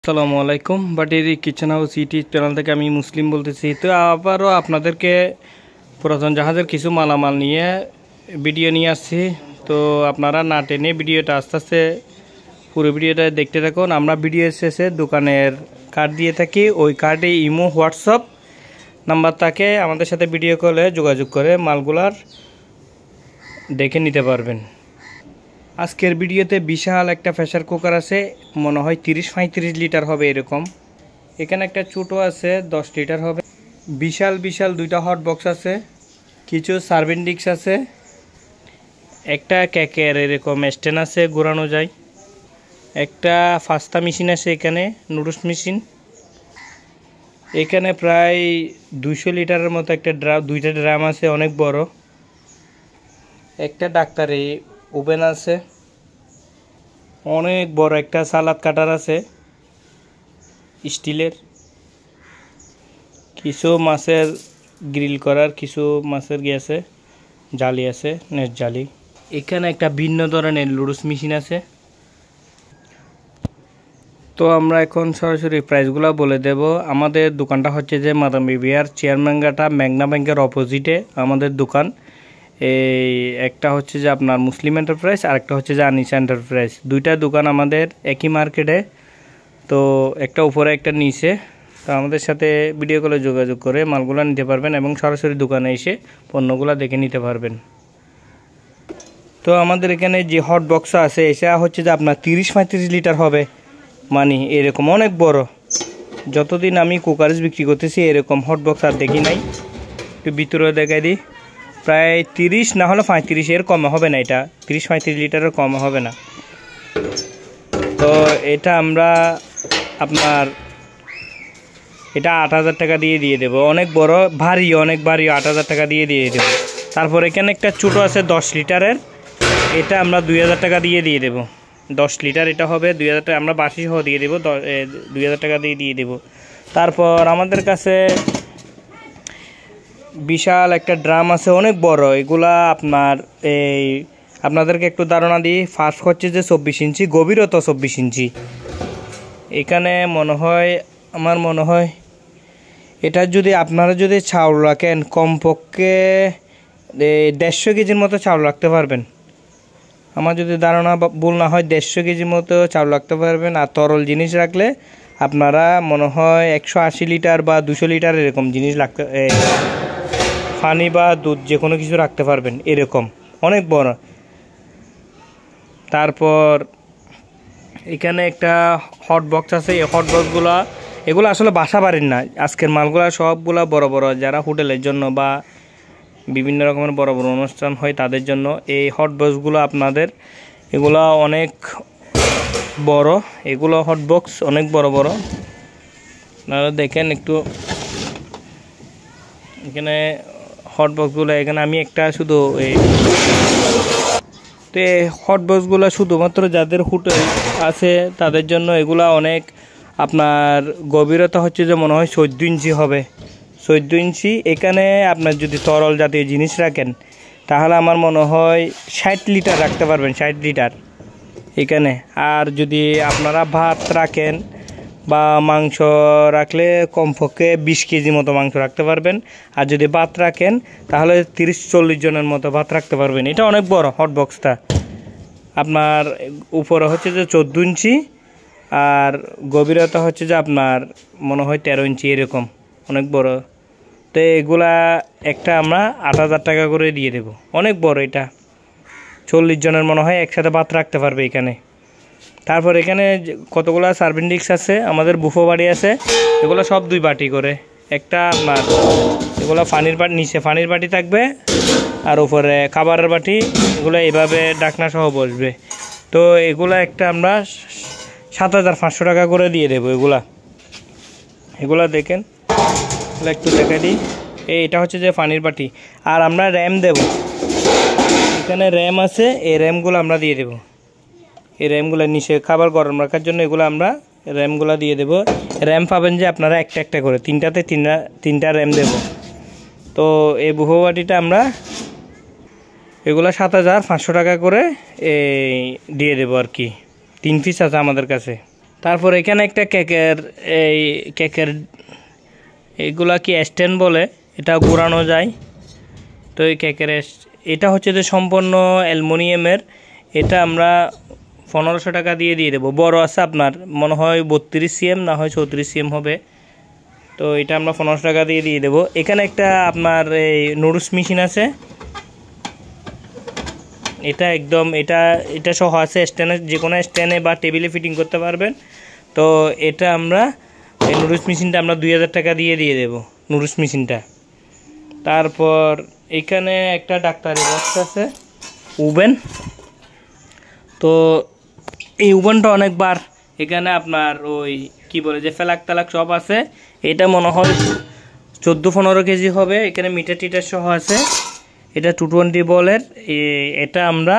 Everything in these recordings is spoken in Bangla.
আসসালামু আলাইকুম। বাটির কিচেন হাউস ইউটিউব চ্যানেল থেকে আমি মুসলিম বলতেছি। তো আবারও আপনাদেরকে পুরাতন জাহাজের কিছু মালামাল নিয়ে ভিডিও নিয়ে আসছি। তো আপনারা না টেনে ভিডিওটা আস্তে আস্তে পুরো ভিডিওটা দেখতে থাকুন। আমরা ভিডিও শেষে দোকানের কার্ড দিয়ে থাকি, ওই কার্ডে ইমো হোয়াটসঅ্যাপ নাম্বার থাকে, আমাদের সাথে ভিডিও কলে যোগাযোগ করে মালগুলার দেখে নিতে পারবেন। আজকের ভিডিওতে বিশাল একটা প্রেসার কুকার আছে, মনে হয় 30-35 লিটার হবে এরকম। এখানে একটা ছোটো আছে 10 লিটার হবে। বিশাল বিশাল দুইটা হট বক্স আছে, কিছু সার্ভিং ডিস্ক আছে, একটা কেকের এরকম স্ট্যান্ড আছে ঘোরানো যায়, একটা পাস্তা মেশিন আছে, এখানে নুডলস মেশিন। এখানে প্রায় 200 লিটারের মতো একটা দুইটা ড্রাম আছে, অনেক বড়। একটা ডাক্তারি ওভেন আছে, অনেক বড় একটা সালাদ কাটার আছে স্টিলের, কিছু মাছের গ্রিল করার, কিছু মাছের আছে জালি আছে, নেট জালি। এখানে একটা ভিন্ন ধরনের লুডুস মেশিন আছে। তো আমরা এখন সরাসরি প্রাইসগুলো বলে দেব। আমাদের দোকানটা হচ্ছে যে মাদাম বিবিয়ার চেয়ারম্যানঘাটা মেঘনা ব্যাংকের অপোজিটে আমাদের দোকান। এই একটা হচ্ছে যে আপনার মুসলিম এন্টারপ্রাইজ, আর একটা হচ্ছে যে আনিস এন্টারপ্রাইজ। দুইটা দোকান আমাদের একই মার্কেটে। তো একটা উপরে একটা নিচে। তো আমাদের সাথে ভিডিও কলে যোগাযোগ করে মালগুলো নিতে পারবেন এবং সরাসরি দোকানে এসে পণ্যগুলো দেখে নিতে পারবেন। তো আমাদের এখানে যে হট বক্স আছে এটা হচ্ছে যে আপনার 30-35 লিটার হবে, মানে এরকম অনেক বড়। যতদিন আমি কুকারেজ বিক্রি করতেছি এরকম হট বক্স আর দেখি নাই। একটু ভিতরে দেখাই দিই, প্রায় 30 না হলে 35 এর কম হবে না, এটা 30-35 লিটারের কম হবে না। তো এটা আমরা আপনার এটা 8,000 টাকা দিয়ে দেবো, অনেক বড় ভারী, অনেক ভারী, 8,000 টাকা দিয়ে দেবো। তারপর এখানে একটা ছোটো আছে 10 লিটারের, এটা আমরা 2,000 টাকা দিয়ে দেবো। 10 লিটার এটা হবে 2,000 টাকা, আমরা বাসি সহ দিয়ে দেবো, 2,000 টাকা দিয়ে দেবো। তারপর আমাদের কাছে বিশাল একটা ড্রাম আছে, অনেক বড়। এগুলা আপনার আপনাদেরকে একটু ধারণা দিই। ফার্স্ট হচ্ছে যে 24 ইঞ্চি, গভীরতা 24 ইঞ্চি। এখানে আমার মনে হয় এটা যদি আপনারা যদি চাউল রাখেন কমপক্ষে 150 কেজির মতো চাউল রাখতে পারবেন। আমার যদি ধারণা ভুল না হয় 150 কেজির মতো চাউল রাখতে পারবেন। আর তরল জিনিস রাখলে আপনারা মনে হয় 180 লিটার বা 200 লিটার এরকম জিনিস পানি বা দুধ যে কোনো কিছু রাখতে পারবেন, এরকম অনেক বড়। তারপর এখানে একটা হট বক্স আছে। এই হট বক্সগুলো এগুলো আসলে বাসা বাড়ির না, আজকের মালগুলা সবগুলা বড় বড়, যারা হোটেলের জন্য বা বিভিন্ন রকমের বড় বড় অনুষ্ঠান হয় তাদের জন্য এই হট বক্সগুলো আপনাদের। এগুলো অনেক বড়, এগুলো হট বক্স অনেক বড় বড়। আপনারা দেখেন একটু এখানে হট বক্সগুলো, এখানে আমি একটা শুধু তো হট বক্সগুলো শুধুমাত্র যাদের হোটেল আছে তাদের জন্য। এগুলা অনেক আপনার গভীরতা হচ্ছে যে মনে হয় 14 ইঞ্চি হবে, 14 ইঞ্চি। এখানে আপনার যদি তরল জাতীয় জিনিস রাখেন তাহলে আমার মনে হয় 60 লিটার রাখতে পারবেন, 60 লিটার এখানে। আর যদি আপনারা ভাত রাখেন বা মাংস রাখলে কমপক্ষে 20 কেজি মতো মাংস রাখতে পারবেন। আর যদি ভাত রাখেন তাহলে 30-40 জনের মতো ভাত রাখতে পারবেন। এটা অনেক বড় হট বক্সটা। আপনার উপরে হচ্ছে যে 14 ইঞ্চি আর গভীরতা হচ্ছে যে আপনার মনে হয় 13 ইঞ্চি, এরকম অনেক বড়। তো এগুলা একটা আমরা 8,000 টাকা করে দিয়ে দেব, অনেক বড় এটা। 40 জনের মনে হয় একসাথে ভাত রাখতে পারবে এখানে। তারপর এখানে কতগুলো সার্ভিং ডিস্ক আছে, আমাদের বুফো বাটি আছে। এগুলো সব 2 বাটি করে, একটা আপনার এগুলো পানির বাটি, নিচে পানির বাটি থাকবে আর উপরে খাবারের বাটি। এগুলো এইভাবে ঢাকনা সহ বসবে। তো এগুলো একটা আমরা 7,500 টাকা করে দিয়ে দেবো। এগুলা দেখেন, একটু দেখে দিই। এটা হচ্ছে যে পানির বাটি। আর আমরা র্যাম দেব, এখানে র্যাম আছে, এই র্যামগুলো আমরা দিয়ে দেব। এই র্যামগুলো নিচে খাবার গরম রাখার জন্য এগুলো আমরা র্যামগুলো দিয়ে দেব। র্যাম পাবেন যে আপনারা একটা একটা করে, তিনটাতে তিনটা র্যাম দেব। তো এই বুফো বাটিটা আমরা এগুলো 7,500 টাকা করে দিয়ে দেবো আর কি। 3 পিস আছে আমাদের কাছে। তারপর এখানে একটা কেকের এই কেকের এইগুলা কি স্ট্যান্ড বলে, এটা ঘোরানো যায়। তো এই কেকের এটা হচ্ছে যে সম্পূর্ণ অ্যালুমিনিয়ামের। এটা আমরা 1500 টাকা দিয়ে দেবো। বড় আছে আপনার মনে হয় 32 cm না হয় 34 cm হবে। তো এটা আমরা 1500 টাকা দিয়ে দেবো। এখানে একটা আপনার এই নুডলস মেশিন আছে, এটা একদম এটা সহ আছে স্ট্যান্ডে, যে কোনো স্ট্যান্ডে বা টেবিলে ফিটিং করতে পারবেন। তো এটা আমরা এই নুডলস মেশিনটা আমরা 2000 টাকা দিয়ে দেবো নুডলস মেশিনটা। তারপর এখানে একটা ডাক্তারি বক্স আছে, ওভেন। তো এই ওভেনটা অনেকবার এখানে আপনার ওই কি বলে যে ফেলাক তালাক সব আছে। এটা মনে হয় 14-15 কেজি হবে। এখানে মিটার টিটার সহ আছে। এটা 220 বলের। এটা আমরা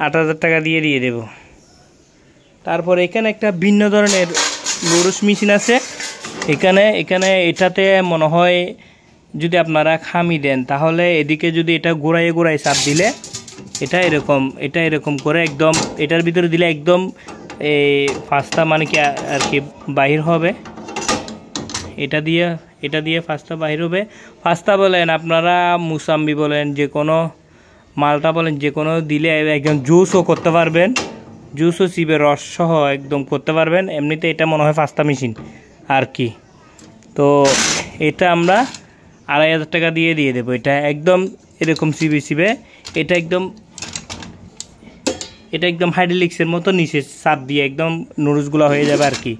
8000 টাকা দিয়ে দেব। তারপর এখানে একটা ভিন্ন ধরনের নুডলস মেশিন আছে। এখানে এটাতে মনে হয় যদি আপনারা খামি দেন তাহলে এদিকে যদি এটা ঘোরায় চাপ দিলে এটা এরকম করে একদম এটার ভিতরে দিলে একদম এই পাস্তা মানে কি আর কি বাহির হবে। এটা দিয়ে পাস্তা বাহির হবে। পাস্তা বলেন আপনারা, মুসাম্বি বলেন, যে কোনো মালটা বলেন, যে কোনো দিলে একদম জুসও করতে পারবেন, জুসও চিপে রস সহ একদম করতে পারবেন। এমনিতে এটা মনে হয় পাস্তা মেশিন আর কি। তো এটা আমরা 2500 টাকা দিয়ে দেবো। এটা একদম এরকম চিবে এটা একদম হাইড্রোলিক্সের মতো নিচে চাপ দিয়ে একদম নুডলসগুলো হয়ে যাবে আর কি।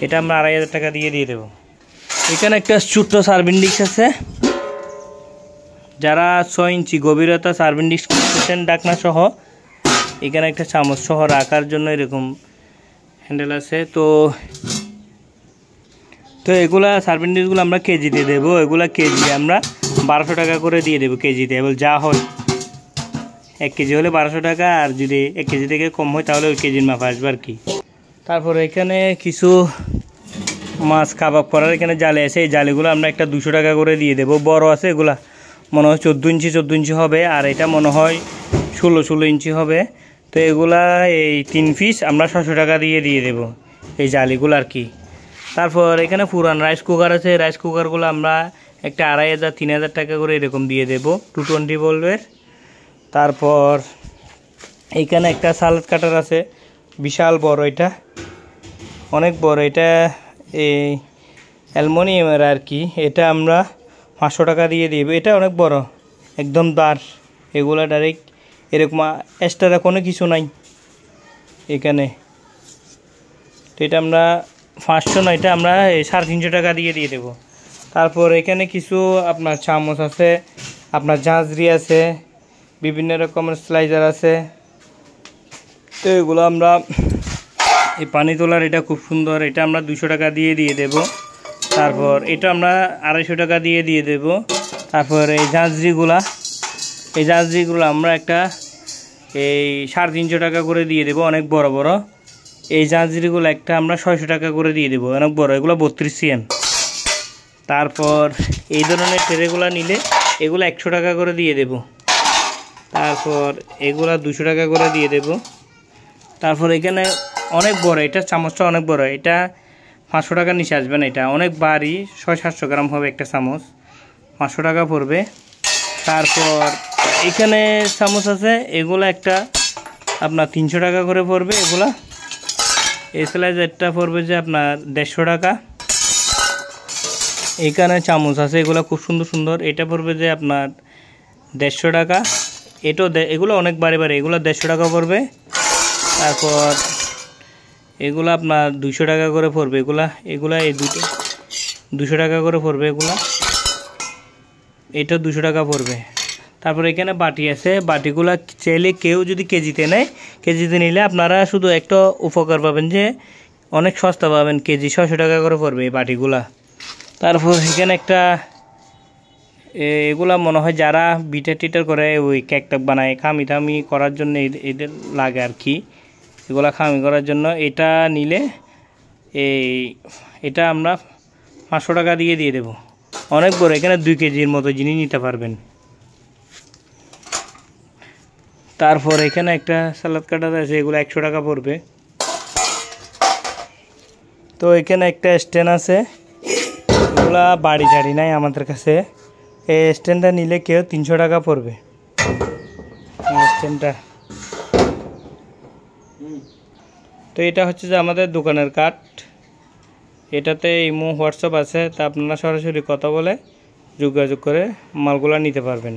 এটা আমরা 2500 টাকা দিয়ে দেবো। এখানে একটা ছোট্ট সার্ভিং ডিশ আছে, যারা 6 ইঞ্চি গভীরতা সার্ভিং ডিশ করতেছেন ঢাকনা সহ। এখানে একটা চামচ সহ রাখার জন্য এরকম হ্যান্ডেল আছে। তো এগুলা সার্ভিং ডিশগুলো আমরা কেজিতে দেবো। এগুলা কেজি আমরা 1200 টাকা করে দিয়ে দেবো কেজিতে। এবার যা হয় 1 কেজি হলে 1200 টাকা, আর যদি 1 কেজি থেকে কম হয় তাহলে ওই কেজির মাপ আসবে আর কি। তারপর এখানে কিছু মাছ কাবাব করার এখানে জালে আছে। এই জালিগুলো আমরা একটা 200 টাকা করে দিয়ে দেবো। বড় আছে, এগুলা মনে হয় 14 ইঞ্চি হবে, আর এটা মনে হয় 16 ইঞ্চি হবে। তো এগুলা এই 3 পিস আমরা 600 টাকা দিয়ে দেবো এই জালিগুলো আর কি। তারপর এখানে পুরান রাইস কুকার আছে। রাইস কুকারগুলো আমরা একটা 2500-3000 টাকা করে এরকম দিয়ে দেবো, 220 ভোল্টের। তারপর এইখানে একটা সালাদ কাটার আছে, বিশাল বড়, এটা অনেক বড়। এটা এই অ্যালুমিনিয়ামের আর কি। এটা আমরা 500 টাকা দিয়ে দেবো। এটা অনেক বড়, একদম দাঁড়। এগুলা ডাইরেক্ট এরকম এক্সট্রা কোনো কিছু নাই এখানে। তো এটা আমরা 500 না, এটা আমরা 350 টাকা দিয়ে দেবো। তারপর এখানে কিছু আপনার চামচ আছে, আপনার ঝাঁঝরি আছে, বিভিন্ন রকমের স্লাইজার আছে। তো এগুলো আমরা এই পানি তোলার এটা খুব সুন্দর, এটা আমরা 200 টাকা দিয়ে দেবো। তারপর এটা আমরা 250 টাকা দিয়ে দেবো। তারপর এই ঝাঁঝরিগুলো আমরা একটা এই 350 টাকা করে দিয়ে দেবো, অনেক বড় বড়। এই ঝাঁঝরিগুলো একটা আমরা 600 টাকা করে দিয়ে দেবো, অনেক বড়, এগুলো 32 cm। তারপর এই ধরনের ট্রেগুলো নিলে এগুলো 100 টাকা করে দিয়ে দেবো। তারপর এগুলা 200 টাকা করে দিয়ে দেবো। তারপর এখানে অনেক বড়, এটা চামচটা অনেক বড়, এটা 500 টাকার নিচে আসবে না, এটা অনেক ভারী, 600-700 গ্রাম হবে একটা চামচ, 500 টাকা পড়বে। তারপর এখানে চামচ আছে, এগুলো একটা আপনার 300 টাকা করে পড়বে। এগুলা এই স্লাইজারটা পড়বে যে আপনার 150 টাকা। এখানে চামচ আছে, এগুলো খুব সুন্দর সুন্দর, এটা পড়বে যে আপনার 150 টাকা। এগুলো অনেক বাড়ে, এগুলো 150 টাকা পড়বে। তারপর এগুলো আপনার 200 টাকা করে পড়বে। এগুলা এই দুটো 200 টাকা করে পড়বে। এটা 200 টাকা পড়বে। তারপর এখানে বাটি আছে, বাটিগুলা চাইলে কেউ যদি কেজিতে নেয়, কেজিতে নিলে আপনারা শুধু একটা উপকার পাবেন যে অনেক সস্তা পাবেন, কেজি 600 টাকা করে পড়বে এই বাটিগুলা। তারপর এখানে একটা এগুলা মনে হয় যারা বিটার টিটার করে ওই কেক টেক বানায়, খামি থামি করার জন্য এদের লাগে আর কি, এগুলা খামি করার জন্য। এটা নিলে এটা আমরা 500 টাকা দিয়ে দেবো, অনেক বড়, এখানে 2 কেজির মতো জিনিস নিতে পারবেন। তারপর এখানে একটা সালাদ কাটার আছে, এগুলো 100 টাকা পড়বে। তো এখানে একটা স্ট্যান্ড আছে, এগুলা বাড়ি ঝাড়ি নাই আমাদের কাছে। এই স্ট্যান্ডটা নিলে কেউ 300 টাকা পড়বে স্ট্যান্ডটা। তো এটা হচ্ছে যে আমাদের দোকানের কাঠ। এটাতে ইমো হোয়াটসঅ্যাপ আছে, তা আপনারা সরাসরি কথা বলে যোগাযোগ করে মালগুলা নিতে পারবেন।